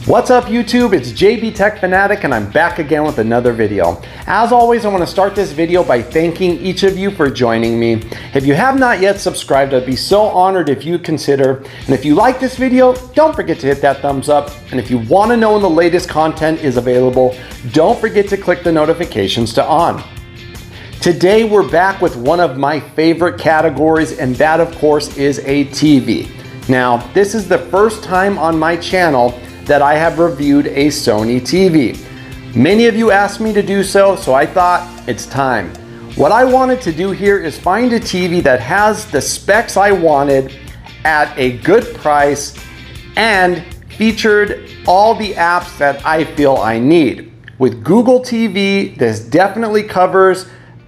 What's up YouTube? It's JB Tech Fanatic and I'm back again with another video. As always, I want to start this video by thanking each of you for joining me. If you have not yet subscribed, I'd be so honored if you consider. And if you like this video, don't forget to hit that thumbs up. And if you want to know when the latest content is available, don't forget to click the notifications to on. Today we're back with one of my favorite categories, and that of course is a TV. Now, this is the first time on my channel that I have reviewed a Sony TV. Many of you asked me to do so, so I thought it's time. What I wanted to do here is find a TV that has the specs I wanted at a good price and featured all the apps that I feel I need. With Google TV, this definitely covers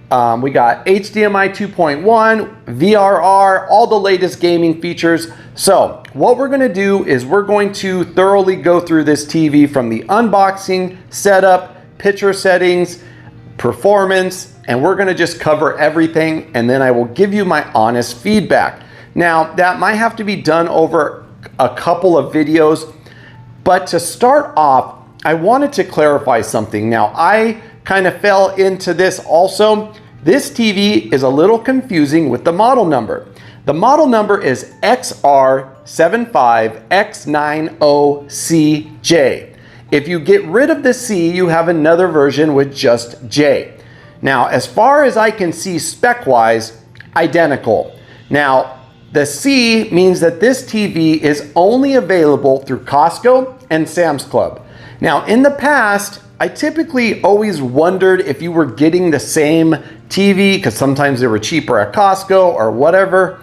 we got HDMI 2.1, VRR, all the latest gaming features. So what we're gonna do is we're going to thoroughly go through this TV from the unboxing, setup, picture settings, performance, and we're gonna just cover everything, and then I will give you my honest feedback. Now, that might have to be done over a couple of videos, but to start off, I wanted to clarify something. Now, I kind of fell into this also. This TV is a little confusing with the model number. The model number is XR-75X90J. If you get rid of the C, you have another version with just J. Now, as far as I can see spec-wise, identical. Now, the C means that this TV is only available through Costco and Sam's Club. Now, in the past, I typically always wondered if you were getting the same TV because sometimes they were cheaper at Costco or whatever.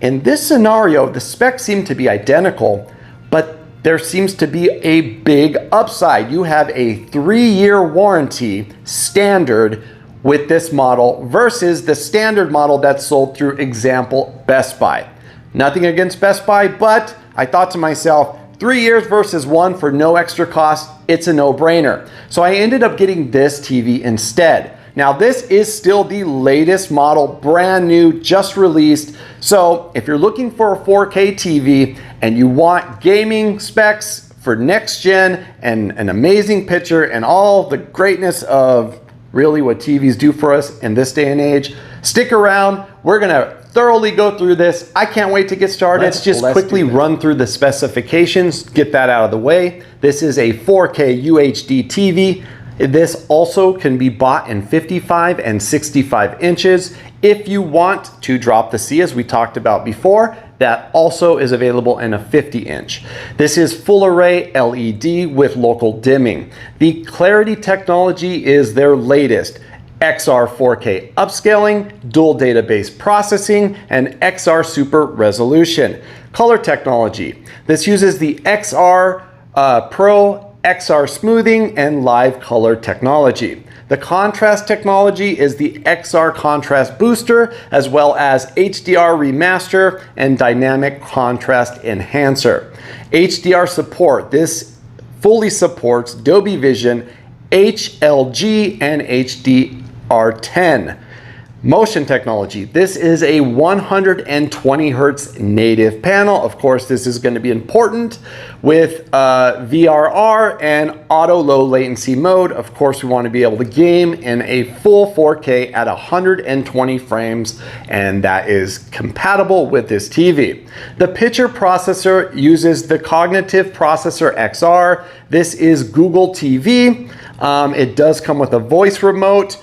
In this scenario, the specs seem to be identical, but there seems to be a big upside. You have a 3-year warranty standard with this model versus the standard model that's sold through, example, Best Buy. Nothing against Best Buy, but I thought to myself, 3 years versus 1 for no extra cost, it's a no-brainer. So I ended up getting this TV instead. Now, this is still the latest model, brand new, just released. So if you're looking for a 4K TV and you want gaming specs for next gen and an amazing picture and all the greatness of really what TVs do for us in this day and age, stick around. We're gonna thoroughly go through this. I can't wait to get started. Let's just quickly run through the specifications, get that out of the way. This is a 4K UHD TV. This also can be bought in 55 and 65 inches. If you want to drop the C, as we talked about before, that also is available in a 50 inch. This is full array LED with local dimming. The Clarity technology is their latest. XR 4K upscaling, dual database processing, and XR super resolution. Color technology. This uses the XR Pro, XR smoothing, and live color technology. The contrast technology is the XR contrast booster, as well as HDR remaster and dynamic contrast enhancer. HDR support. This fully supports Dolby Vision, HLG, and HDR10. Motion technology. This is a 120 Hertz native panel. Of course, this is going to be important with VRR and auto low latency mode. Of course, we want to be able to game in a full 4K at 120 frames, and that is compatible with this TV. The picture processor uses the Cognitive Processor XR. This is Google TV. It does come with a voice remote.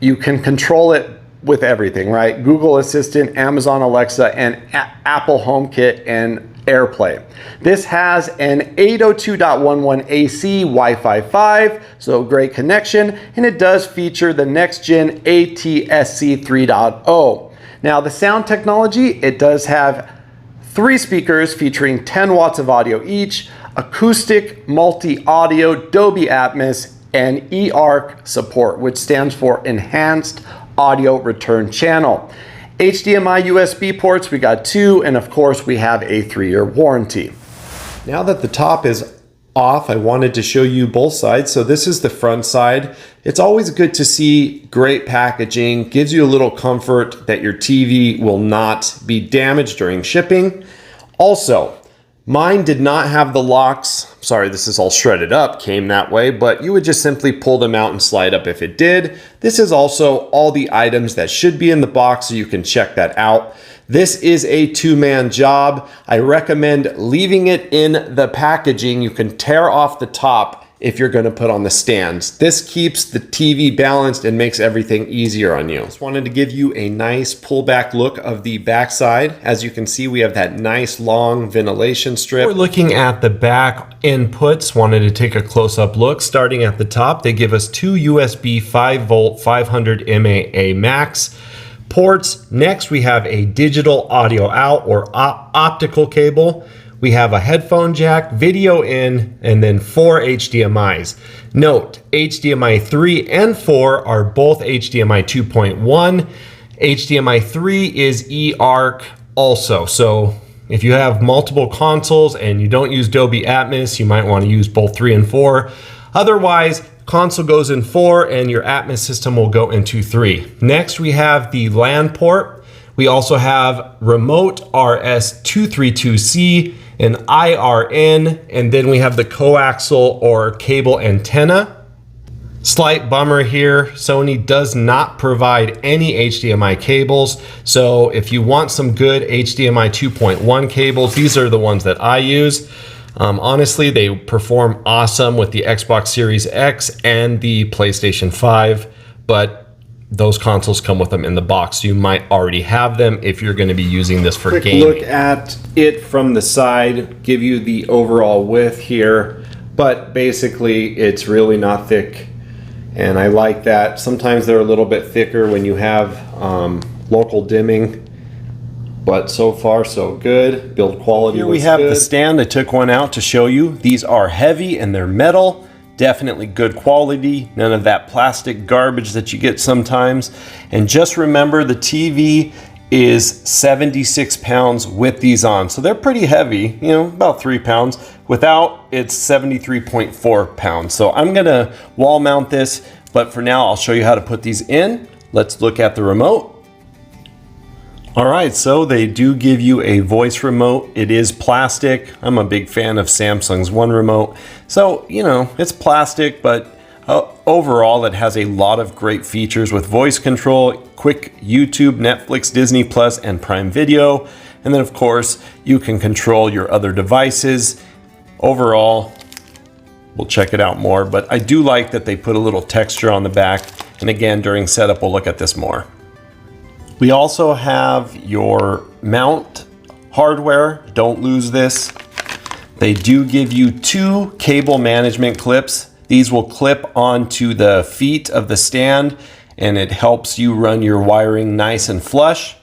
You can control it with everything, right? Google Assistant, Amazon Alexa, and Apple HomeKit and AirPlay. This has an 802.11 AC Wi-Fi 5, so great connection, and it does feature the next gen ATSC 3.0. Now, the sound technology, it does have 3 speakers featuring 10 watts of audio each, acoustic multi-audio, Dolby Atmos, and eARC support, which stands for Enhanced Audio Return Channel. HDMI USB ports, we got 2, and of course we have a 3-year warranty. Now that the top is off, I wanted to show you both sides. So this is the front side. It's always good to see great packaging, gives you a little comfort that your TV will not be damaged during shipping. Also, Mine did not have the locks. Sorry, this is all shredded up, came that way, but you would just simply pull them out and slide up if it did. This is also all the items that should be in the box, so you can check that out. This is a two-man job. I recommend leaving it in the packaging. You can tear off the top if you're going to put on the stands. This keeps the TV balanced and makes everything easier on you. Just wanted to give you a nice pullback look of the backside. As you can see, we have that nice long ventilation strip. We're looking at the back inputs. Wanted to take a close-up look. Starting at the top, they give us two USB 5-volt 500 mAh max ports. Next, we have a digital audio out or optical cable. We have a headphone jack, video in, and then 4 HDMIs. Note, HDMI 3 and 4 are both HDMI 2.1. HDMI 3 is eARC also. So if you have multiple consoles and you don't use Dolby Atmos, you might want to use both 3 and 4. Otherwise, console goes in 4 and your Atmos system will go into 3. Next, we have the LAN port. We also have remote RS232C, an IRN, and then we have the coaxial or cable antenna. Slight bummer here, Sony does not provide any HDMI cables. So if you want some good HDMI 2.1 cables, these are the ones that I use. Honestly, they perform awesome with the Xbox Series X and the PlayStation 5, but those consoles come with them in the box. So you might already have them if you're going to be using this for gaming. Quick look at it from the side, give you the overall width here, but basically it's really not thick, and I like that. Sometimes they're a little bit thicker when you have local dimming, but so far so good. Build quality. Here we have the stand. I took one out to show you. These are heavy and they're metal. Definitely good quality, none of that plastic garbage that you get sometimes. And just remember, the TV is 76 pounds with these on. So they're pretty heavy, you know, about 3 pounds. Without, it's 73.4 pounds. So I'm gonna wall mount this, but for now, I'll show you how to put these in. Let's look at the remote. All right, so they do give you a voice remote. It is plastic. I'm a big fan of Samsung's One remote. So, you know, it's plastic, but overall it has a lot of great features with voice control, quick YouTube, Netflix, Disney Plus, and Prime Video. And then of course, you can control your other devices. Overall, we'll check it out more, but I do like that they put a little texture on the back. And again, during setup, we'll look at this more. We also have your mount hardware. Don't lose this. They do give you 2 cable management clips. These will clip onto the feet of the stand, and it helps you run your wiring nice and flush.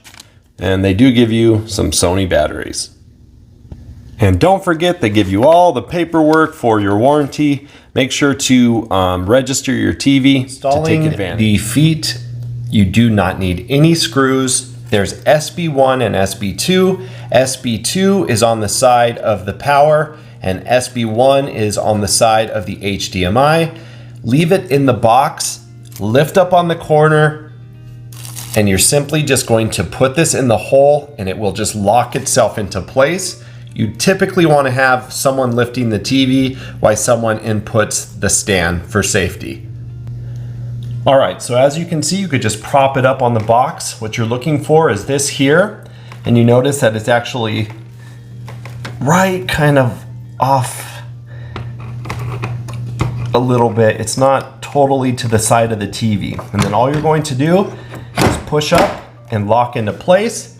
And they do give you some Sony batteries. And don't forget, they give you all the paperwork for your warranty. Make sure to register your TV to take advantage. The feet, you do not need any screws. There's SB1 and SB2. SB2 is on the side of the power, and SB1 is on the side of the HDMI. Leave it in the box, lift up on the corner, and you're simply just going to put this in the hole and it will just lock itself into place. You typically want to have someone lifting the TV while someone inputs the stand for safety. All right, so as you can see, you could just prop it up on the box. What you're looking for is this here, and you notice that it's actually right kind of off a little bit. It's not totally to the side of the TV. And then all you're going to do is push up and lock into place,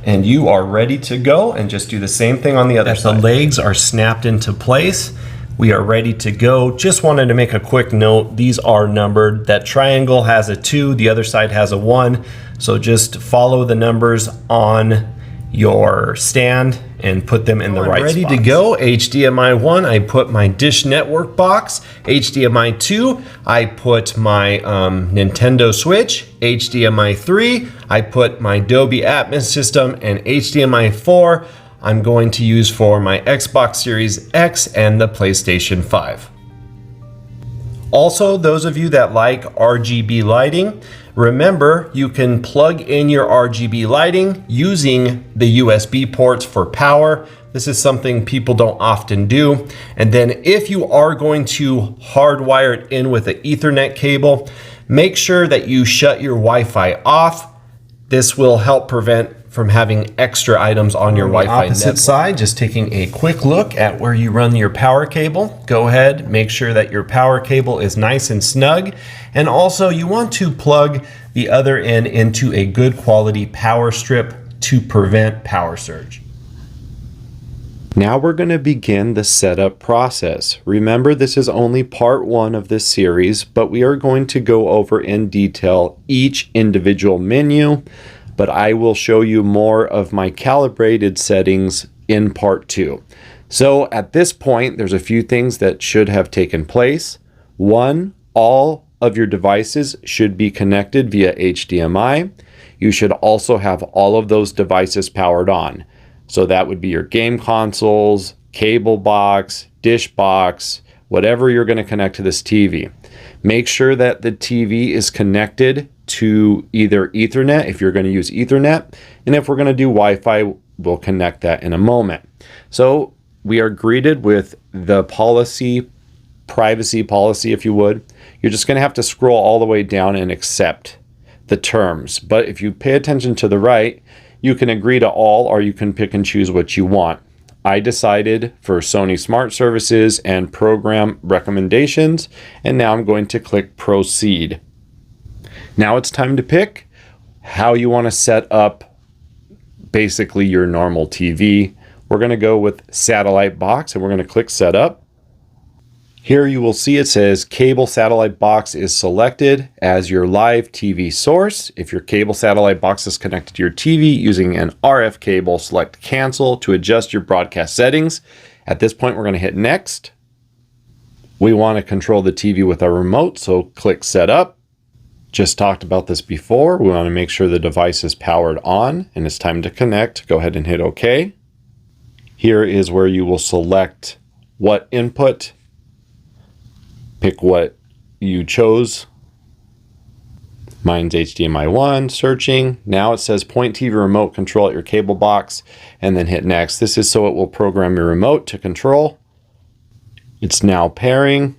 and you are ready to go, and just do the same thing on the other side. The legs are snapped into place. We are ready to go. Just wanted to make a quick note. These are numbered. That triangle has a 2, the other side has a 1. So just follow the numbers on your stand and put them in the right spots. Ready to go. HDMI 1, I put my Dish Network box. HDMI 2, I put my Nintendo Switch. HDMI 3, I put my Dolby Atmos system. And HDMI 4, I'm going to use for my Xbox Series X and the PlayStation 5. Also, those of you that like RGB lighting, Remember, you can plug in your RGB lighting using the USB ports for power. This is something people don't often do. And then if you are going to hardwire it in with an Ethernet cable, make sure that you shut your Wi-Fi off. This will help prevent from having extra items on your Wi-Fi opposite side. Just taking a quick look at where you run your power cable. Go ahead, make sure that your power cable is nice and snug. And also you want to plug the other end into a good quality power strip to prevent power surge. Now we're going to begin the setup process. Remember, this is only part one of this series, but we are going to go over in detail each individual menu, but I will show you more of my calibrated settings in part two. So at this point, there's a few things that should have taken place. One, all of your devices should be connected via HDMI. You should also have all of those devices powered on. So that would be your game consoles, cable box, dish box, whatever you're going to connect to this TV. Make sure that the TV is connected to either Ethernet if you're going to use Ethernet, and if we're going to do Wi-Fi, we'll connect that in a moment. So we are greeted with the privacy policy, if you would. You're just going to have to scroll all the way down and accept the terms. But if you pay attention to the right, you can agree to all, or you can pick and choose what you want. I decided for Sony Smart Services and Program Recommendations, and now I'm going to click Proceed. Now it's time to pick how you want to set up basically your normal TV. We're going to go with Satellite Box, and we're going to click Setup. Here you will see it says cable satellite box is selected as your live TV source. If your cable satellite box is connected to your TV using an RF cable, select cancel to adjust your broadcast settings. At this point, we're going to hit next. We want to control the TV with our remote, so click setup. Just talked about this before. We want to make sure the device is powered on and it's time to connect. Go ahead and hit OK. Here is where you will select what input. Pick what you chose. Mine's HDMI 1, searching. Now it says point TV remote control at your cable box, and then hit next. This is so it will program your remote to control. It's now pairing.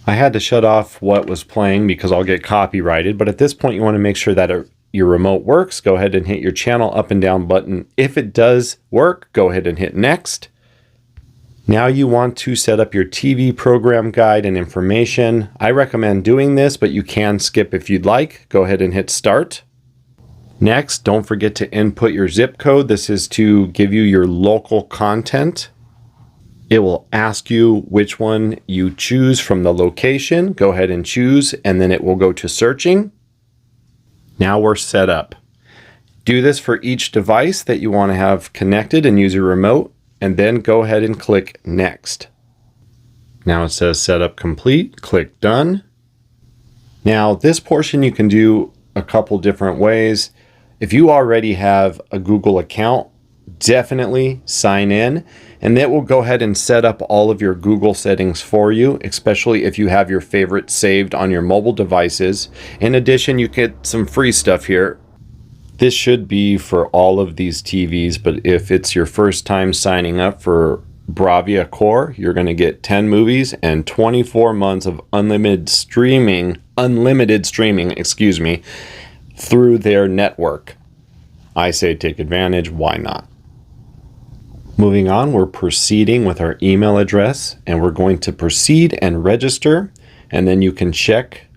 I had to shut off what was playing because I'll get copyrighted, but at this point you want to make sure that your remote works. Go ahead and hit your channel up and down button. If it does work, go ahead and hit next. Now you want to set up your TV program guide and information. I recommend doing this, but you can skip if you'd like. Go ahead and hit start. Next, don't forget to input your zip code. This is to give you your local content. It will ask you which one you choose from the location. Go ahead and choose, and then it will go to searching. Now we're set up. Do this for each device that you want to have connected and use your remote. And then go ahead and click next. Now it says setup complete, click done. Now this portion you can do a couple different ways. If you already have a Google account, definitely sign in, and that will go ahead and set up all of your Google settings for you, especially if you have your favorites saved on your mobile devices. In addition, you get some free stuff here. This should be for all of these TVs, but if it's your first time signing up for Bravia Core, you're going to get 10 movies and 24 months of unlimited streaming, through their network. I say take advantage, why not? Moving on, we're proceeding with our email address, and we're going to proceed and register, and then you can check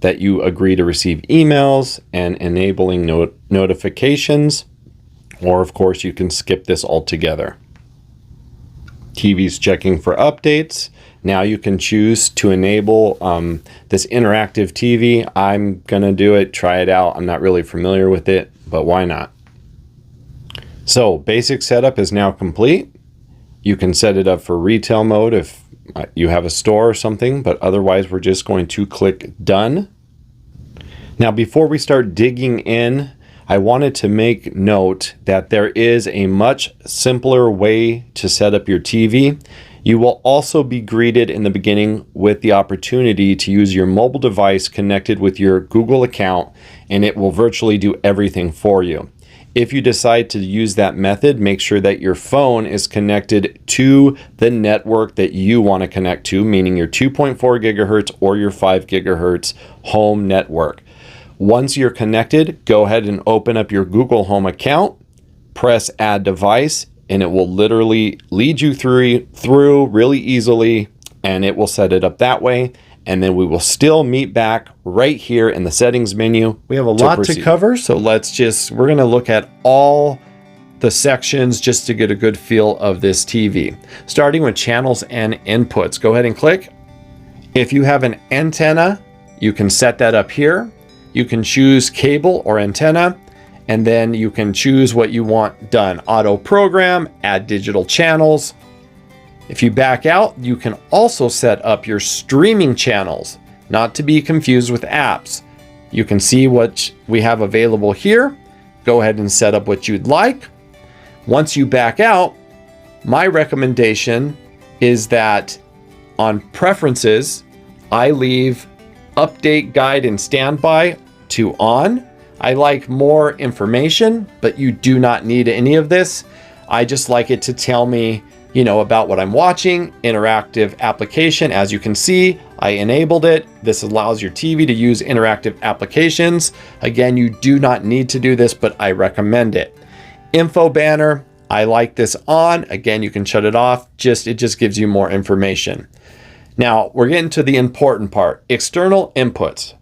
that you agree to receive emails and enabling notifications, or of course you can skip this altogether. TV's checking for updates. Now you can choose to enable this interactive TV. I'm gonna do it, try it out. I'm not really familiar with it, but why not? So basic setup is now complete. You can set it up for retail mode if you have a store or something, but otherwise we're just going to click done. Now before we start digging in, I wanted to make note that there is a much simpler way to set up your TV. You will also be greeted in the beginning with the opportunity to use your mobile device connected with your Google account, and it will virtually do everything for you. If you decide to use that method, make sure that your phone is connected to the network that you want to connect to, meaning your 2.4 gigahertz or your 5 gigahertz home network. Once you're connected, go ahead and open up your Google Home account, press Add Device, and it will literally lead you through really easily, and it will set it up that way. And then we will still meet back right here in the settings menu. We have a lot to cover, so we're gonna look at all the sections just to get a good feel of this TV. Starting with channels and inputs. Go ahead and click. If you have an antenna, you can set that up here. You can choose cable or antenna, and then you can choose what you want done. Auto program, add digital channels. If you back out, you can also set up your streaming channels, not to be confused with apps. You can see what we have available here. Go ahead and set up what you'd like. Once you back out, my recommendation is that on preferences, I leave update guide and standby to on. I like more information, but you do not need any of this. I just like it to tell me, about what I'm watching. Interactive application, as you can see, I enabled it. This allows your TV to use interactive applications. Again, you do not need to do this, but I recommend it. Info banner, I like this on. Again, you can shut it off. It just gives you more information. Now, we're getting to the important part, external inputs.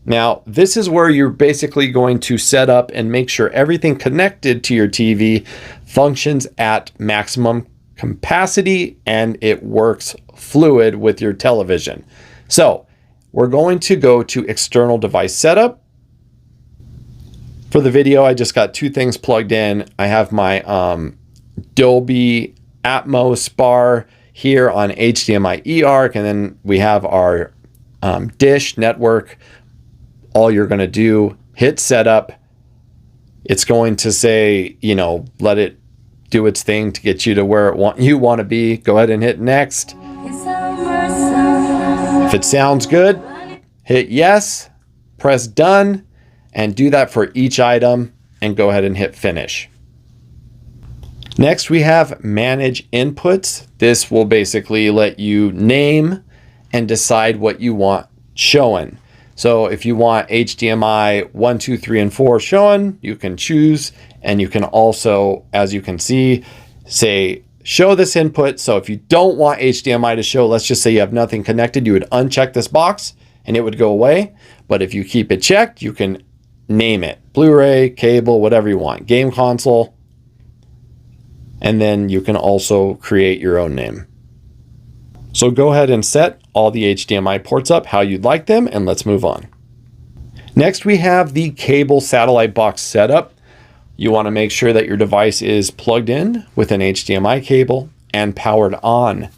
Now, this is where you're basically going to set up and make sure everything connected to your TV functions at maximum capacity and it works fluid with your television. So we're going to go to external device setup. For the video, I just got two things plugged in. I have my Dolby Atmos bar here on HDMI eARC, and then we have our dish network. All you're going to do, hit setup. It's going to say, let it do its thing to get you to where you want to be. Go ahead and hit next. If it sounds good, hit yes, press done, and do that for each item and go ahead and hit finish. Next, we have manage inputs. This will basically let you name and decide what you want shown. So if you want HDMI 1, 2, 3, and 4 shown, you can choose, and you can also, as you can see, say show this input. So if you don't want HDMI to show, let's just say you have nothing connected, you would uncheck this box and it would go away. But if you keep it checked, you can name it, Blu-ray, cable, whatever you want, game console, and then you can also create your own name. So go ahead and set all the HDMI ports up how you'd like them, and let's move on. Next, we have the cable satellite box setup. You want to make sure that your device is plugged in with an HDMI cable and powered on.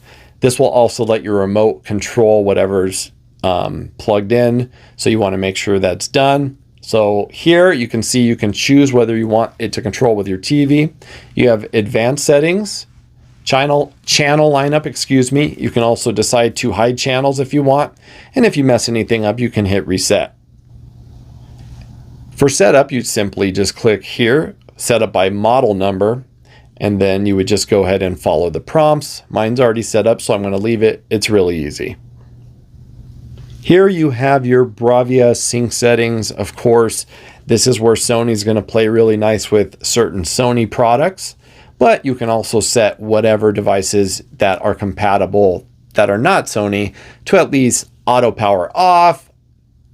This will also let your remote control whatever's plugged in. So you want to make sure that's done. So here you can see you can choose whether you want it to control with your TV. You have advanced settings, channel lineup, You can also decide to hide channels if you want. And if you mess anything up, you can hit reset. For setup, you simply just click here, set up by model number, and then you would just go ahead and follow the prompts. Mine's already set up, so I'm going to leave it. It's really easy. Here you have your Bravia Sync settings. Of course, this is where Sony's going to play really nice with certain Sony products, but you can also set whatever devices that are compatible that are not Sony to at least auto power off,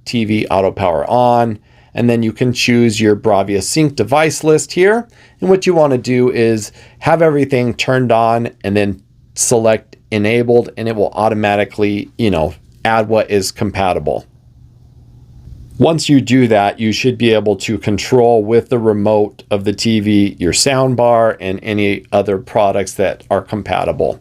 TV auto power on, and then you can choose your Bravia Sync device list here. And what you want to do is have everything turned on and then select enabled, and it will automatically, add what is compatible. Once you do that, you should be able to control with the remote of the TV your sound bar and any other products that are compatible.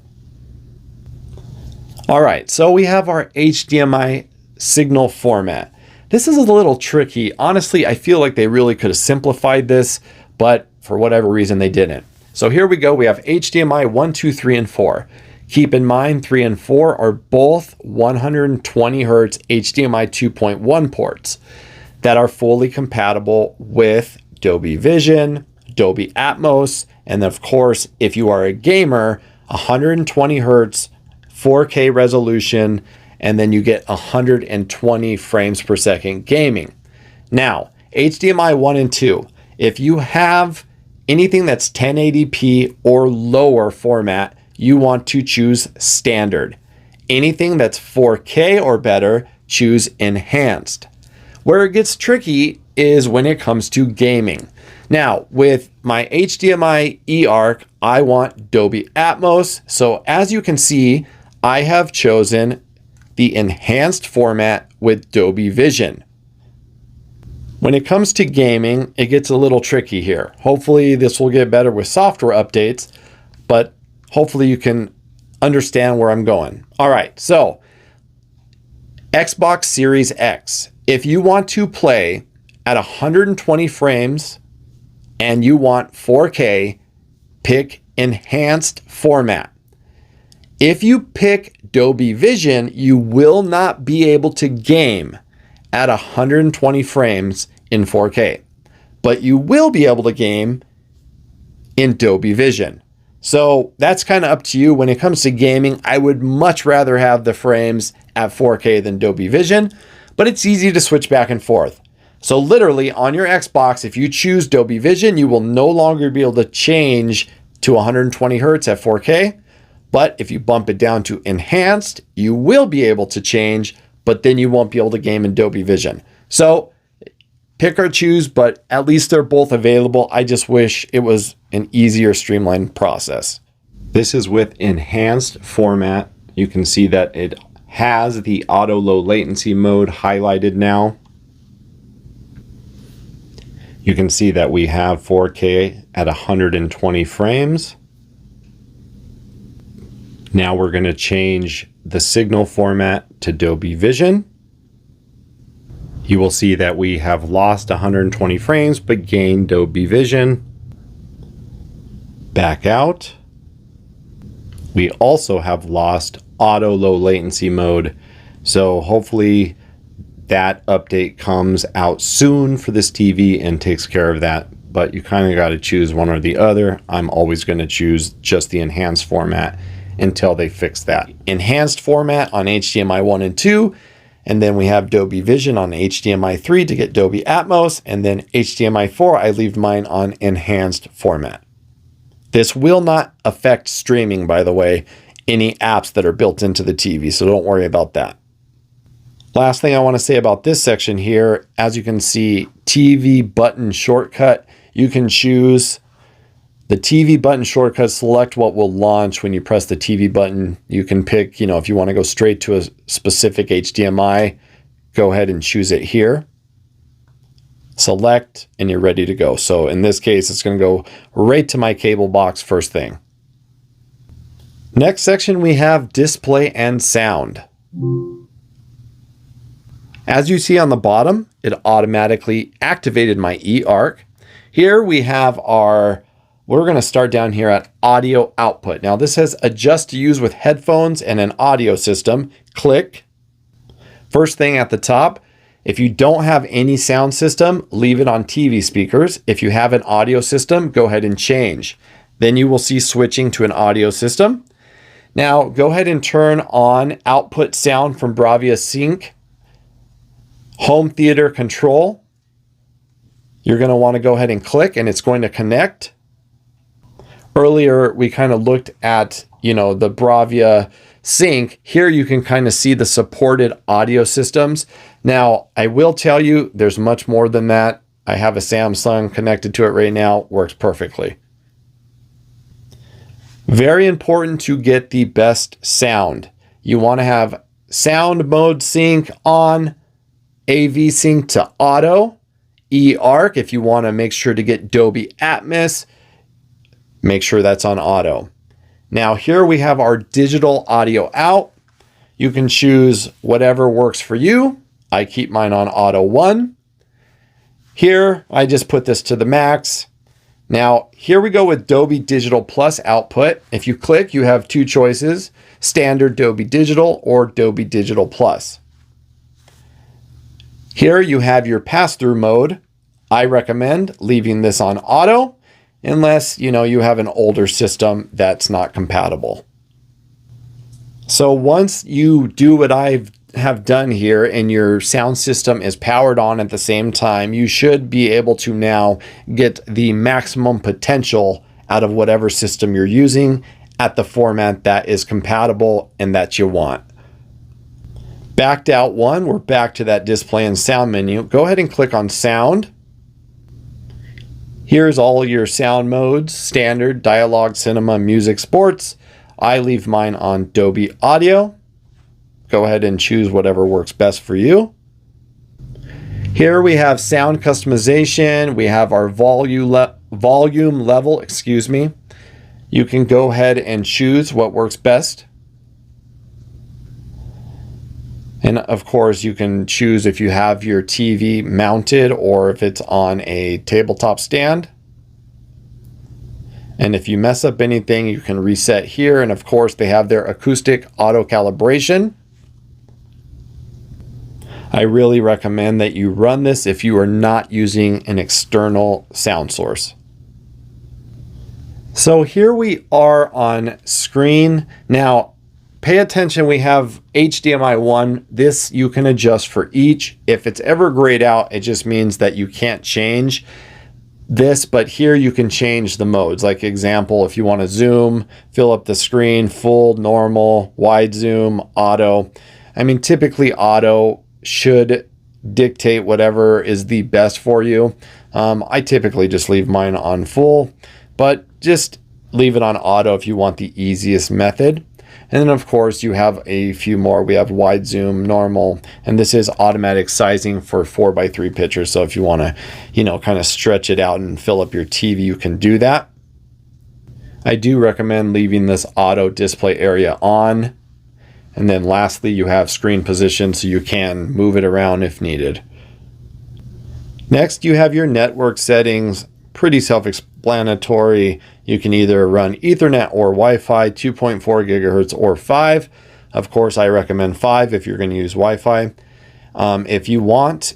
All right, so we have our HDMI signal format. This is a little tricky. Honestly, I feel like they really could have simplified this, but for whatever reason they didn't. So here we go. We have HDMI 1, 2, 3, and 4. Keep in mind 3 and 4 are both 120 Hz HDMI 2.1 ports that are fully compatible with Dolby Vision, Dolby Atmos, and of course, if you are a gamer, 120 Hz 4K resolution, and then you get 120 frames per second gaming. Now, HDMI 1 and 2, if you have anything that's 1080p or lower format, you want to choose standard. Anything that's 4K or better, choose enhanced. Where it gets tricky is when it comes to gaming. Now, with my HDMI eARC, I want Dolby Atmos. So as you can see, I have chosen the enhanced format with Dolby Vision. When it comes to gaming, it gets a little tricky here. Hopefully this will get better with software updates, but hopefully you can understand where I'm going. All right, so Xbox Series X. If you want to play at 120 frames and you want 4K, pick enhanced format. If you pick Dolby Vision, you will not be able to game at 120 frames in 4K, but you will be able to game in Dolby Vision. So that's kind of up to you. When it comes to gaming, I would much rather have the frames at 4K than Dolby Vision, but it's easy to switch back and forth. So literally on your Xbox, if you choose Dolby Vision, you will no longer be able to change to 120 Hz at 4K. But if you bump it down to enhanced, you will be able to change, but then you won't be able to game in Dolby Vision. So pick or choose, but at least they're both available. I just wish it was an easier, streamlined process. This is with enhanced format. You can see that it has the auto low latency mode highlighted now. You can see that we have 4K at 120 frames. Now we're going to change the signal format to Dolby Vision. You will see that we have lost 120 frames but gained Dolby Vision. Back out. We also have lost auto low latency mode. So hopefully that update comes out soon for this TV and takes care of that. But you kind of got to choose one or the other. I'm always going to choose just the enhanced format until they fix that. Enhanced format on HDMI 1 and 2, and then we have Dolby Vision on HDMI 3 to get Dolby Atmos, and then HDMI 4, I leave mine on enhanced format. This will not affect streaming, by the way, any apps that are built into the TV, so don't worry about that. Last thing I want to say about this section here, as you can see, TV button shortcut, you can choose the TV button shortcut, select what will launch when you press the TV button. You can pick, if you want to go straight to a specific HDMI, go ahead and choose it here. Select, and you're ready to go. So in this case, it's going to go right to my cable box first thing. Next section, we have display and sound. As you see on the bottom, it automatically activated my eARC. Here we have we're going to start down here at audio output. Now this says adjust to use with headphones and an audio system. Click. First thing at the top, if you don't have any sound system, leave it on TV speakers. If you have an audio system, go ahead and change. Then you will see switching to an audio system. Now go ahead and turn on output sound from Bravia Sync. Home theater control. You're going to want to go ahead and click, and it's going to connect. Earlier, we kind of looked at, the Bravia Sync. Here you can kind of see the supported audio systems. Now, I will tell you, there's much more than that. I have a Samsung connected to it right now. Works perfectly. Very important to get the best sound. You want to have sound mode sync on, AV sync to auto, eARC if you want to make sure to get Dolby Atmos. Make sure that's on auto. Now here we have our digital audio out. You can choose whatever works for you. I keep mine on auto 1. Here, I just put this to the max. Now, here we go with Dolby Digital Plus output. If you click, you have two choices, standard Dolby Digital or Dolby Digital Plus. Here you have your pass-through mode. I recommend leaving this on auto unless, you have an older system that's not compatible. So once you do what I have done here and your sound system is powered on at the same time, you should be able to now get the maximum potential out of whatever system you're using at the format that is compatible and that you want. Backed out one, we're back to that display and sound menu. Go ahead and click on sound. Here's all your sound modes: standard, dialogue, cinema, music, sports. I leave mine on Dolby Audio. Go ahead and choose whatever works best for you. Here we have sound customization. We have our volume level, You can go ahead and choose what works best. And of course, you can choose if you have your TV mounted or if it's on a tabletop stand. And if you mess up anything, you can reset here. And of course, they have their acoustic auto calibration. I really recommend that you run this if you are not using an external sound source. So here we are on screen. Now, pay attention, we have HDMI 1. This you can adjust for each. If it's ever grayed out, it just means that you can't change this, but here you can change the modes. Like example, if you want to zoom, fill up the screen, full, normal, wide zoom, auto. I mean, typically auto should dictate whatever is the best for you. I typically just leave mine on full, but just leave it on auto if you want the easiest method. And then of course you have a few more. We have wide zoom, normal, and this is automatic sizing for 4:3 pictures. So if you want to, kind of stretch it out and fill up your TV, you can do that. I do recommend leaving this auto display area on. And then lastly, you have screen position so you can move it around if needed. Next, you have your network settings. Pretty self-explanatory. You can either run Ethernet or Wi-Fi, 2.4 gigahertz or 5. Of course, I recommend 5 if you're going to use Wi-Fi. If you want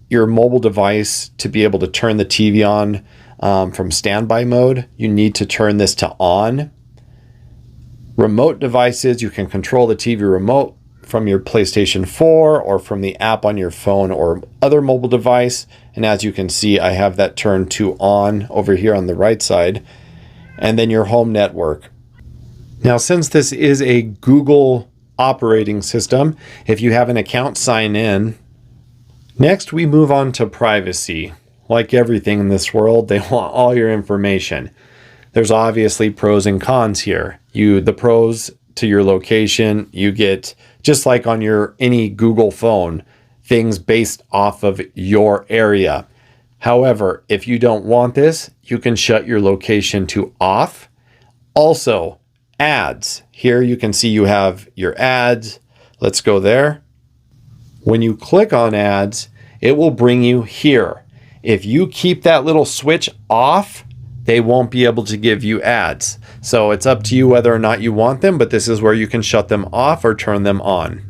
your mobile device to be able to turn the TV on from standby mode, you need to turn this to on. Remote devices, you can control the TV remote from your PlayStation 4 or from the app on your phone or other mobile device. And as you can see, I have that turned to on over here on the right side. And then your home network. Now, since this is a Google operating system, if you have an account, sign in. Next, we move on to privacy. Like everything in this world, they want all your information. There's obviously pros and cons here. The pros to your location, you get, just like on any Google phone, things based off of your area. However, if you don't want this, you can shut your location to off. Also, ads. Here you can see you have your ads. Let's go there. When you click on ads, it will bring you here. If you keep that little switch off, they won't be able to give you ads. So it's up to you whether or not you want them, but this is where you can shut them off or turn them on.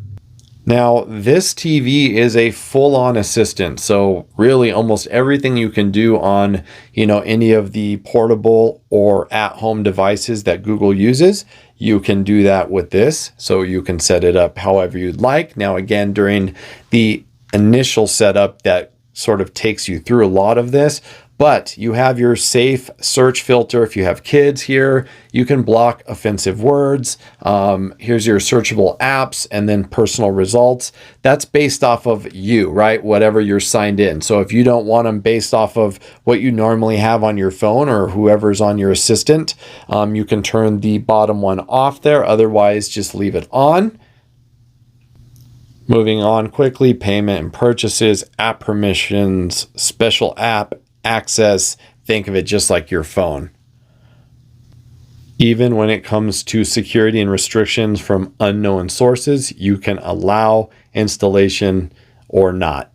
Now, this TV is a full-on assistant. So really almost everything you can do on, any of the portable or at-home devices that Google uses, you can do that with this. So you can set it up however you'd like. Now, again, during the initial setup, that sort of takes you through a lot of this. But you have your safe search filter. If you have kids here, you can block offensive words. Here's your searchable apps and then personal results. That's based off of you, right? Whatever you're signed in. So if you don't want them based off of what you normally have on your phone or whoever's on your assistant, you can turn the bottom one off there. Otherwise, just leave it on. Moving on quickly, payment and purchases, app permissions, special app access. Think of it just like your phone. Even when it comes to security and restrictions from unknown sources, you can allow installation or not.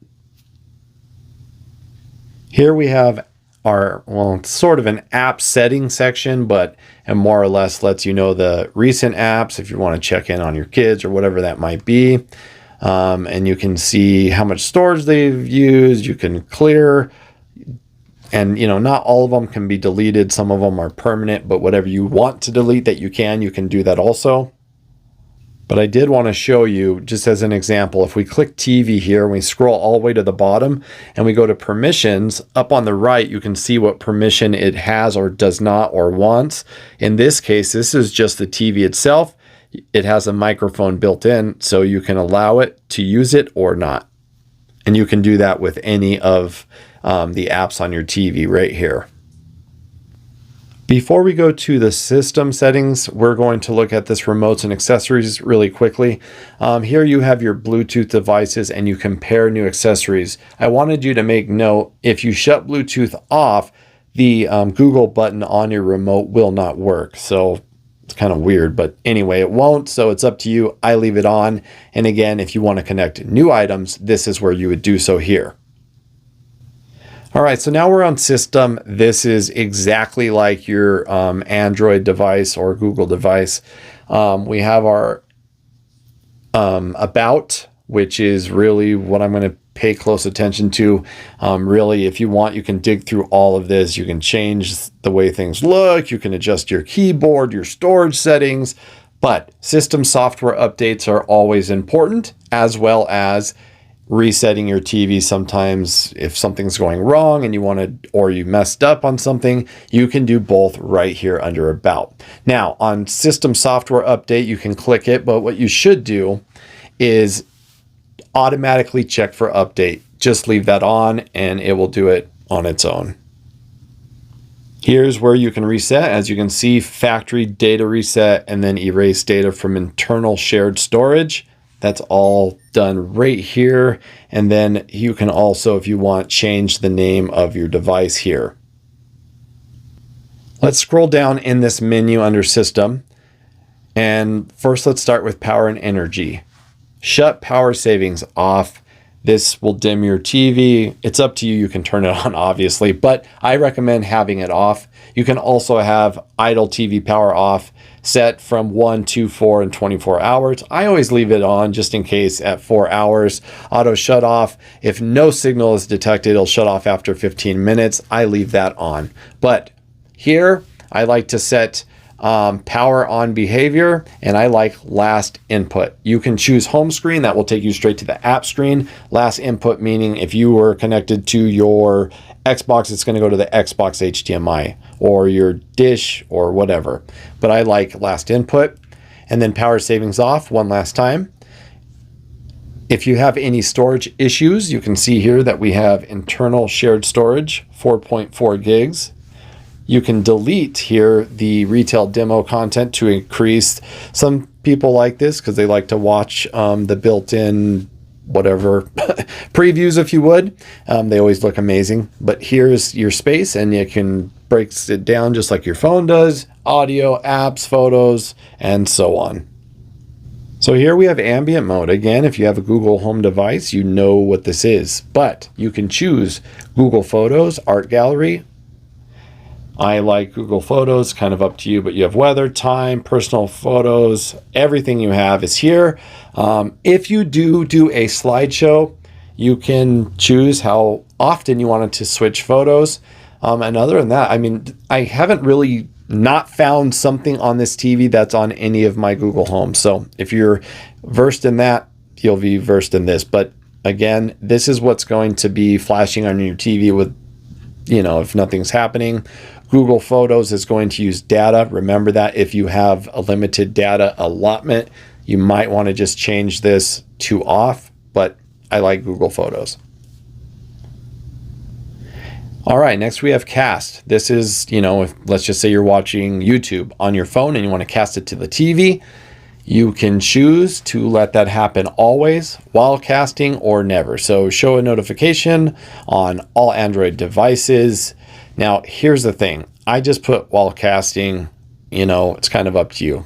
Here we have are, well, it's sort of an app setting section, but it more or less lets you know the recent apps if you want to check in on your kids or whatever that might be. And you can see how much storage they've used. You can clear, and not all of them can be deleted. Some of them are permanent, but whatever you want to delete that you can do that also. But I did want to show you, just as an example, if we click TV here and we scroll all the way to the bottom and we go to permissions, up on the right, you can see what permission it has or does not or wants. In this case, this is just the TV itself. It has a microphone built in, so you can allow it to use it or not. And you can do that with any of the apps on your TV right here. Before we go to the system settings, we're going to look at this remotes and accessories really quickly. Here you have your Bluetooth devices and you compare new accessories. I wanted you to make note, if you shut Bluetooth off, the Google button on your remote will not work. So it's kind of weird, but anyway, it won't. So it's up to you. I leave it on. And again, if you want to connect new items, this is where you would do so here. All right, so now we're on system. This is exactly like your Android device or Google device. We have our about, which is really what I'm going to pay close attention to. Really, if you want, you can dig through all of this. You can change the way things look. You can adjust your keyboard, your storage settings, but system software updates are always important, as well as resetting your TV. Sometimes if something's going wrong and you want to, or you messed up on something, you can do both right here under about. Now on system software update, you can click it, but what you should do is automatically check for update. Just leave that on and it will do it on its own. Here's where you can reset. As you can see, factory data reset and then erase data from internal shared storage. That's all done right here. And then you can also, if you want, change the name of your device here. Let's scroll down in this menu under System. And first, let's start with Power and Energy. Shut power savings off. This will dim your TV. It's up to you. You can turn it on, obviously, but I recommend having it off. You can also have idle TV power off, set from 1, 2, 4, and 24 hours. I always leave it on just in case at 4 hours. Auto shut off. If no signal is detected, it'll shut off after 15 minutes. I leave that on. But here, I like to set power on behavior, and I like last input. You can choose home screen. That will take you straight to the app screen. Last input meaning if you were connected to your Xbox, it's going to go to the Xbox HDMI or your dish or whatever. But I like last input. And then power savings off one last time. If you have any storage issues, you can see here that we have internal shared storage, 4.4 gigs. You can delete here the retail demo content to increase. Some people like this because they like to watch the built-in whatever previews, if you would. They always look amazing. But here's your space, and you can break it down just like your phone does. Audio, apps, photos, and so on. So here we have ambient mode. Again, if you have a Google Home device, you know what this is. But you can choose Google Photos, Art Gallery. I like Google Photos, kind of up to you, but you have weather, time, personal photos, everything you have is here. If you do a slideshow, you can choose how often you want it to switch photos. And other than that, I mean, I haven't really not found something on this TV that's on any of my Google Home. So if you're versed in that, you'll be versed in this. But again, this is what's going to be flashing on your TV with, if nothing's happening. Google Photos is going to use data. Remember that if you have a limited data allotment, you might want to just change this to off, but I like Google Photos. All right, next we have cast. This is, if let's just say you're watching YouTube on your phone and you want to cast it to the TV, you can choose to let that happen always, while casting, or never. So show a notification on all Android devices. Now, here's the thing. I just put while casting, it's kind of up to you.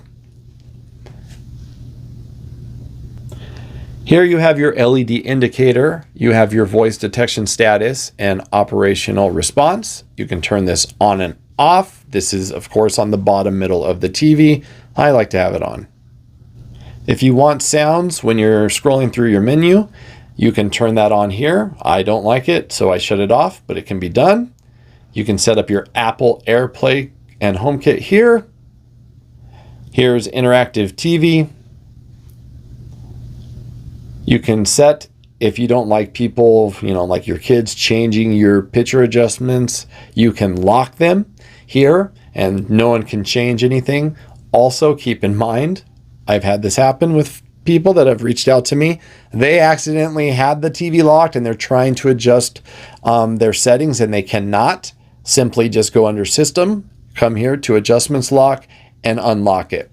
Here you have your LED indicator, you have your voice detection status and operational response. You can turn this on and off. This is of course on the bottom middle of the TV. I like to have it on. If you want sounds when you're scrolling through your menu, you can turn that on here. I don't like it, so I shut it off, but it can be done. You can set up your Apple AirPlay and HomeKit here. Here's interactive TV. You can set, if you don't like people, like your kids changing your picture adjustments, you can lock them here and no one can change anything. Also keep in mind, I've had this happen with people that have reached out to me. They accidentally had the TV locked and they're trying to adjust their settings and they cannot. Simply just go under System, come here to Adjustments Lock and unlock it.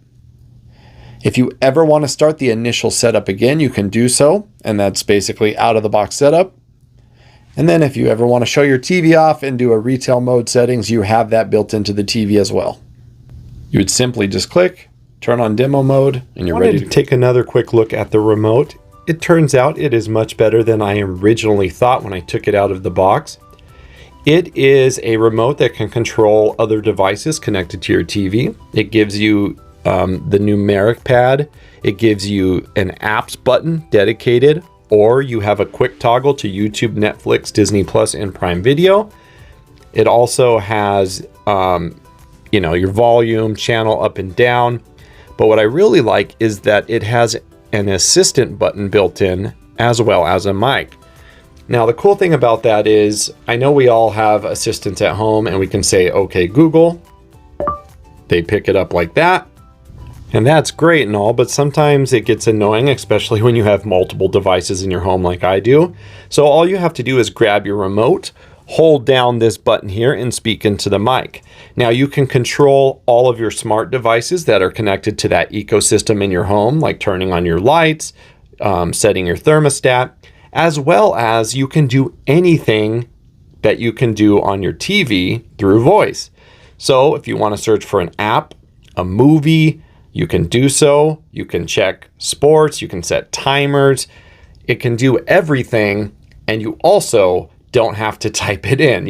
If you ever want to start the initial setup again, you can do so, and that's basically out of the box setup. And then if you ever want to show your TV off and do a retail mode settings, you have that built into the TV as well. You would simply just click, turn on demo mode, and you're ready to take another quick look at the remote. It turns out it is much better than I originally thought when I took it out of the box. It is a remote that can control other devices connected to your TV. It gives you the numeric pad. It gives you an apps button dedicated, or you have a quick toggle to YouTube, Netflix, Disney Plus, and Prime Video. It also has, your volume, channel up and down. But what I really like is that it has an assistant button built in as well as a mic. Now, the cool thing about that is I know we all have assistants at home and we can say, okay, Google. They pick it up like that. And that's great and all, but sometimes it gets annoying, especially when you have multiple devices in your home like I do. So all you have to do is grab your remote, hold down this button here and speak into the mic. Now you can control all of your smart devices that are connected to that ecosystem in your home, like turning on your lights, setting your thermostat, as well as you can do anything that you can do on your TV through voice. So if you want to search for an app, a movie, you can do so. You can check sports, you can set timers. It can do everything, and you also don't have to type it in.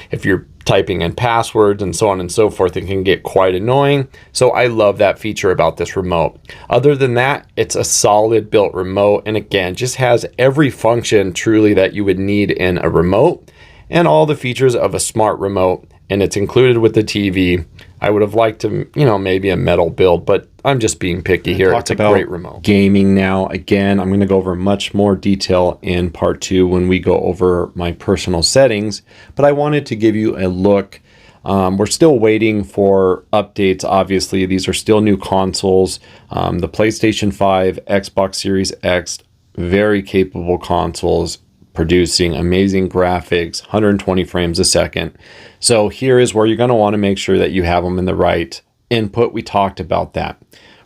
If you're typing in passwords and so on and so forth, it can get quite annoying. So I love that feature about this remote. Other than that, it's a solid built remote, and again, just has every function truly that you would need in a remote and all the features of a smart remote, and it's included with the TV. I would have liked to, maybe a metal build, but I'm just being picky here. It's a great remote. Gaming now. Again, I'm going to go over much more detail in part 2 when we go over my personal settings, but I wanted to give you a look. We're still waiting for updates. Obviously, these are still new consoles. The PlayStation 5, Xbox Series X, very capable consoles, producing amazing graphics, 120 frames a second. So here is where you're going to want to make sure that you have them in the right input. We talked about that.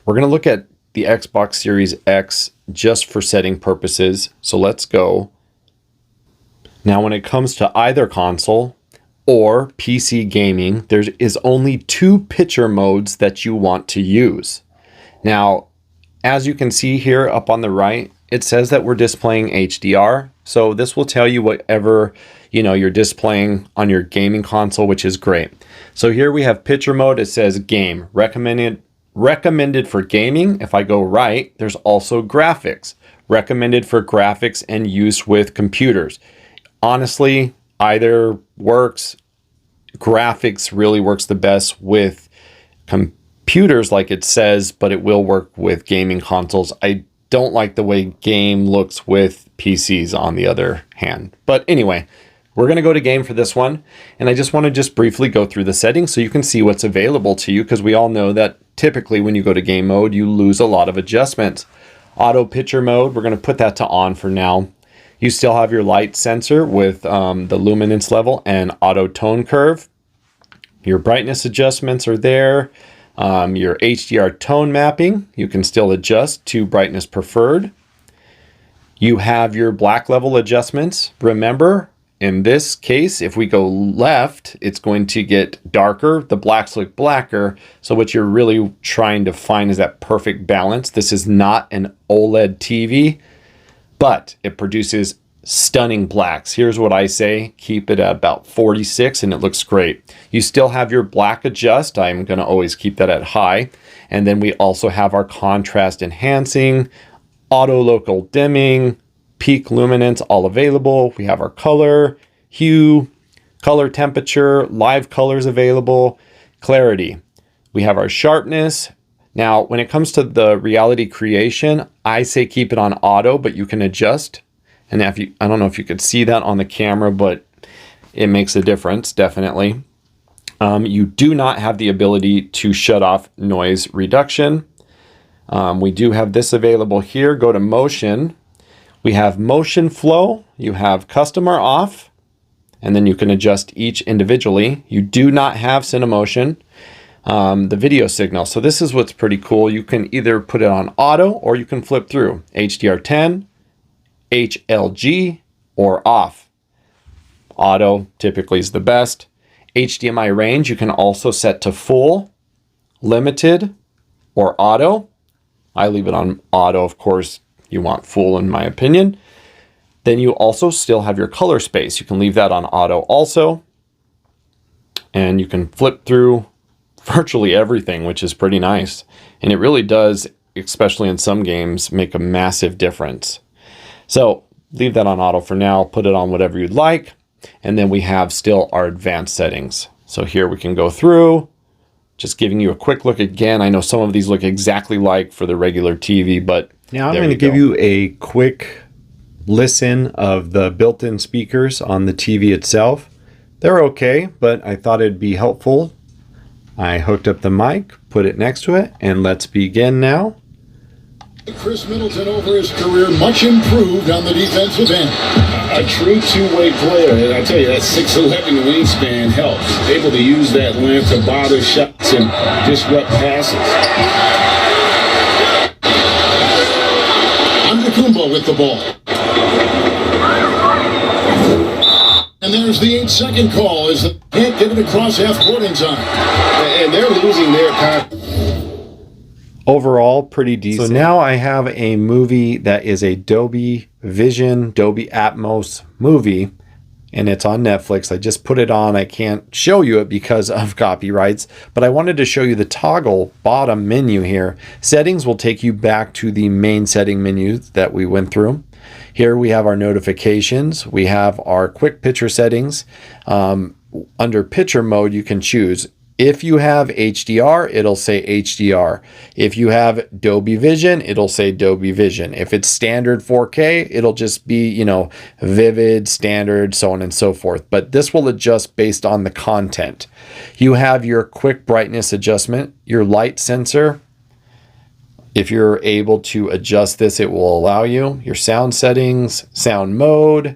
We're going to look at the Xbox Series X just for setting purposes. So let's go. Now, when it comes to either console or PC gaming, there is only 2 picture modes that you want to use. Now, as you can see here up on the right, it says that we're displaying HDR. So this will tell you whatever you're displaying on your gaming console, which is great. So here we have picture mode. It says game, recommended for gaming. If I go right, there's also graphics, recommended for graphics and use with computers. Honestly, either works. Graphics really works the best with computers like it says, but it will work with gaming consoles. I don't like the way game looks with PCs on the other hand. But anyway, we're going to go to game for this one. And I just want to just briefly go through the settings so you can see what's available to you, because we all know that typically when you go to game mode, you lose a lot of adjustments. Auto picture mode, we're going to put that to on for now. You still have your light sensor with the luminance level and auto tone curve. Your brightness adjustments are there. Your HDR tone mapping, you can still adjust to brightness preferred. You have your black level adjustments. Remember, in this case, if we go left, it's going to get darker. The blacks look blacker. So what you're really trying to find is that perfect balance. This is not an OLED TV. but it produces stunning blacks. Here's what I say, keep it at about 46 and it looks great. You still have your black adjust. I'm going to always keep that at high. And then we also have our contrast enhancing, auto local dimming, peak luminance, all available. We have our color, hue, color temperature, live colors available, clarity. We have our sharpness. Now, when it comes to the reality creation, I say keep it on auto, but you can adjust. And if you, I don't know if you could see that on the camera, but it makes a difference, definitely. You do not have the ability to shut off noise reduction. We do have this available here. Go to motion. We have motion flow. You have customer off, and then you can adjust each individually. You do not have Cinemotion, the video signal. So this is what's pretty cool. You can either put it on auto or you can flip through HDR10, HLG, or off. Auto typically is the best. HDMI range you can also set to full, limited, or auto. I leave it on auto, of course. You want full in my opinion. Then you also still have your color space. You can leave that on auto also. And you can flip through virtually everything, which is pretty nice. And it really does, especially in some games, make a massive difference. So leave that on auto for now, put it on whatever you'd like. And then we have still our advanced settings. So here we can go through, just giving you a quick look again. I know some of these look exactly like for the regular TV, but now I'm going to give you a quick listen of the built-in speakers on the TV itself. They're okay, but I thought it'd be helpful. I hooked up the mic, put it next to it, and let's begin now. Chris Middleton over his career, much improved on the defensive end. A true two-way player, and I tell you, that 6'11" wingspan helps. Able to use that length to bother shots and disrupt passes. Kumbo with the ball. And there's the 8-second call as they can't get it across half court in time. And they're losing their confidence. Overall, pretty decent. So now I have a movie that is a Dolby Vision, Dolby Atmos movie, and it's on Netflix. I just put it on. I can't show you it because of copyrights, but I wanted to show you the toggle bottom menu here. Settings will take you back to the main setting menu that we went through. Here we have our notifications. We have our quick picture settings. Under picture mode, you can choose. If you have HDR, it'll say HDR. If you have Dolby Vision, it'll say Dolby Vision. If it's standard 4K, it'll just be, you know, vivid, standard, so on and so forth. But this will adjust based on the content. You have your quick brightness adjustment, your light sensor. If you're able to adjust this, it will allow you. Your sound settings, sound mode.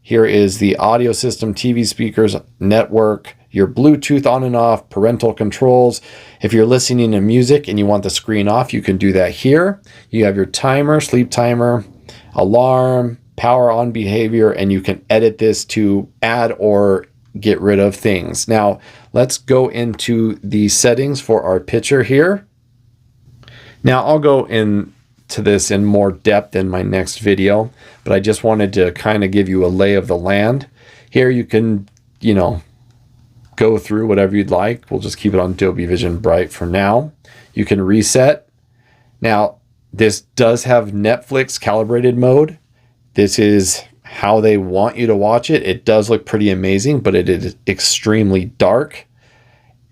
Here is the audio system, TV speakers, network, your Bluetooth on and off, parental controls. If you're listening to music and you want the screen off, you can do that here. You have your timer, sleep timer, alarm, power on behavior, and you can edit this to add or get rid of things. Now, let's go into the settings for our picture here. Now, I'll go into this in more depth in my next video, but I just wanted to kind of give you a lay of the land. Here you can, you know, go through whatever you'd like. We'll just keep it on Dolby Vision Bright for now. You can reset. Now, this does have Netflix calibrated mode. This is how they want you to watch it. It does look pretty amazing, but it is extremely dark.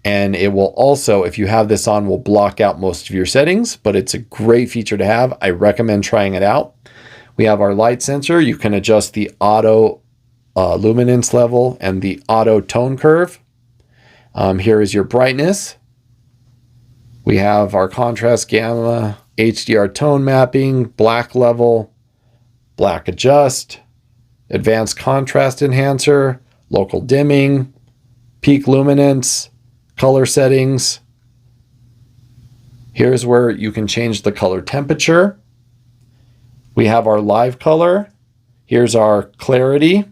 And it will also, if you have this on, will block out most of your settings, but it's a great feature to have. I recommend trying it out. We have our light sensor. You can adjust the auto luminance level and the auto tone curve. Here is your brightness. We have our contrast gamma, HDR tone mapping, black level, black adjust, advanced contrast enhancer, local dimming, peak luminance, color settings. Here's where you can change the color temperature. We have our live color. Here's our clarity,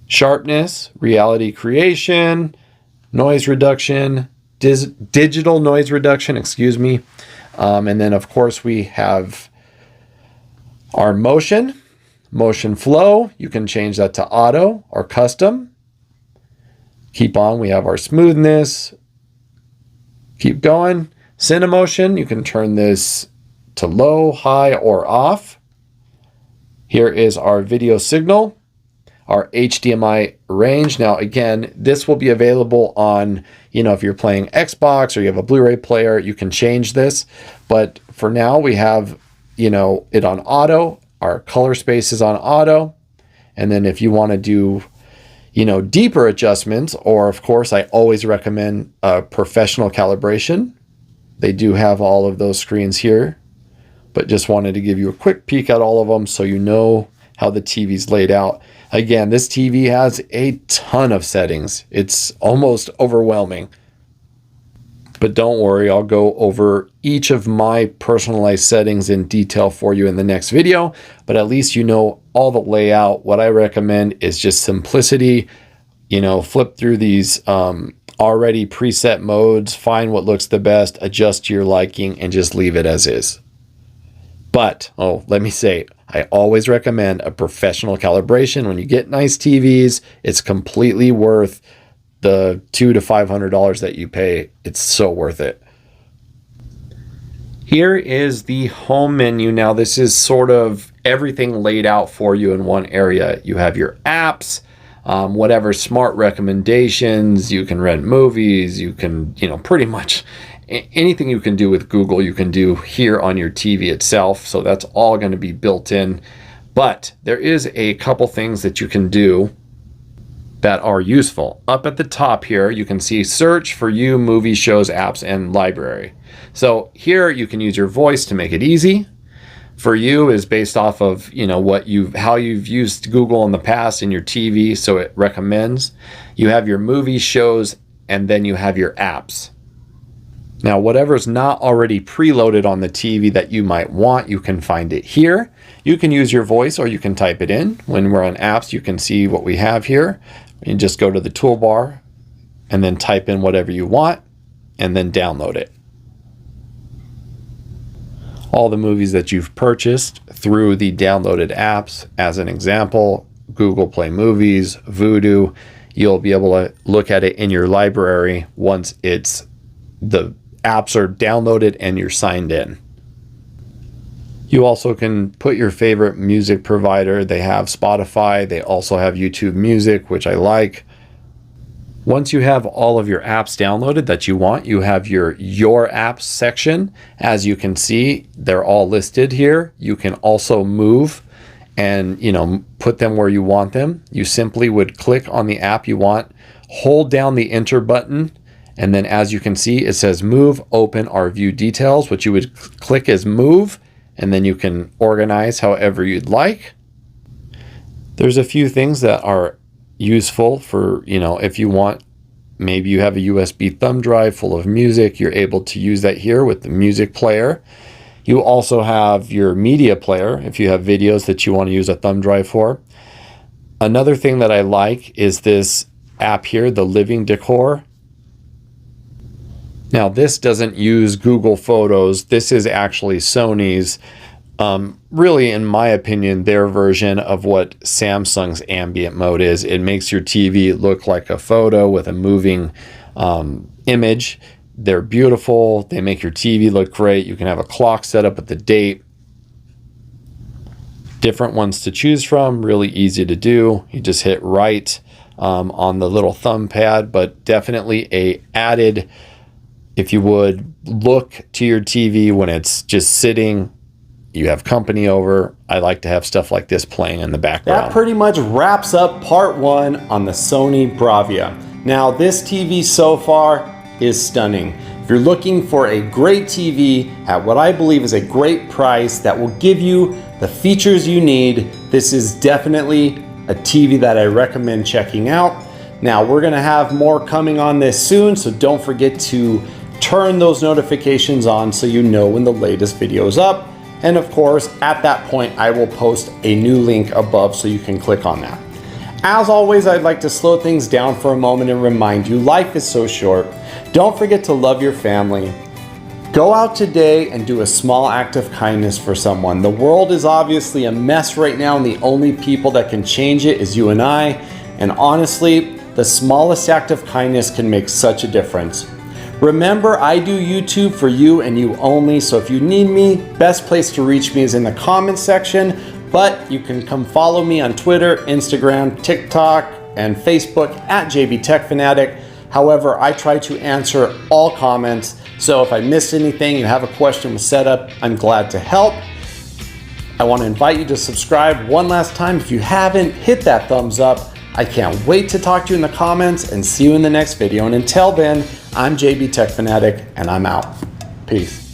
sharpness, reality creation, noise reduction, digital noise reduction, excuse me. And then of course we have Our motion flow, you can change that to auto or custom. Keep on, we have our smoothness. Keep going. Cinemotion, you can turn this to low, high, or off. Here is our video signal, our HDMI range. Now again, this will be available on, if you're playing Xbox or you have a Blu-ray player, you can change this. But for now we have, it on auto. Our color space is on auto. And then if you want to do, deeper adjustments, or of course, I always recommend professional calibration. They do have all of those screens here, but just wanted to give you a quick peek at all of them so you know how the TV's laid out. Again, this TV has a ton of settings. It's almost overwhelming. But don't worry, I'll go over each of my personalized settings in detail for you in the next video, but at least you know all the layout. What I recommend is just simplicity, flip through these already preset modes, find what looks the best, adjust to your liking, and just leave it as is. But, let me say, I always recommend a professional calibration. When you get nice TVs, it's completely worth the $200 to $500 that you pay. It's so worth it. Here is the home menu. Now this is sort of everything laid out for you in one area. You have your apps, whatever smart recommendations, you can rent movies, you can, pretty much anything you can do with Google, you can do here on your TV itself. So that's all going to be built in. But there is a couple things that you can do that are useful. Up at the top here, you can see search for you, movies, shows, apps, and library. So here you can use your voice to make it easy. For you is based off of, how you've used Google in the past in your TV, so it recommends. You have your movies, shows, and then you have your apps. Now, whatever's not already preloaded on the TV that you might want, you can find it here. You can use your voice or you can type it in. When we're on apps, you can see what we have here. You just go to the toolbar and then type in whatever you want and then download it. All the movies that you've purchased through the downloaded apps, as an example, Google Play Movies, Vudu, you'll be able to look at it in your library once the apps are downloaded and you're signed in. You also can put your favorite music provider. They have Spotify. They also have YouTube Music, which I like. Once you have all of your apps downloaded that you want, you have your apps section. As you can see, they're all listed here. You can also move and put them where you want them. You simply would click on the app you want, hold down the enter button, and then as you can see, it says move, open, or view details. What you would click is move, and then you can organize however you'd like. There's a few things that are useful for, if you want, maybe you have a USB thumb drive full of music, you're able to use that here with the music player. You also have your media player if you have videos that you want to use a thumb drive for. Another thing that I like is this app here, the Living Decor. Now this doesn't use Google Photos. This is actually Sony's, really in my opinion, their version of what Samsung's Ambient Mode is. It makes your TV look like a photo with a moving image. They're beautiful. They make your TV look great. You can have a clock set up with the date. Different ones to choose from, really easy to do. You just hit right on the little thumb pad, but definitely a added, if you would, look to your TV when it's just sitting, you have company over. I like to have stuff like this playing in the background. That pretty much wraps up part one on the Sony Bravia. Now this TV so far is stunning. If you're looking for a great TV at what I believe is a great price that will give you the features you need, this is definitely a TV that I recommend checking out. Now we're gonna have more coming on this soon, so don't forget to turn those notifications on so you know when the latest video is up. And of course, at that point, I will post a new link above so you can click on that. As always, I'd like to slow things down for a moment and remind you, life is so short. Don't forget to love your family, Go out today and do a small act of kindness for someone. The world is obviously a mess right now, and the only people that can change it is you and I. And honestly, the smallest act of kindness can make such a difference. Remember, I do YouTube for you and you only, so if you need me, best place to reach me is in the comments section, but you can come follow me on Twitter, Instagram, TikTok, and Facebook at JBTechFanatic. However, I try to answer all comments, so if I missed anything, you have a question with setup, I'm glad to help. I want to invite you to subscribe one last time. If you haven't, hit that thumbs up. I can't wait to talk to you in the comments and see you in the next video. And until then, I'm JB Tech Fanatic and I'm out. Peace.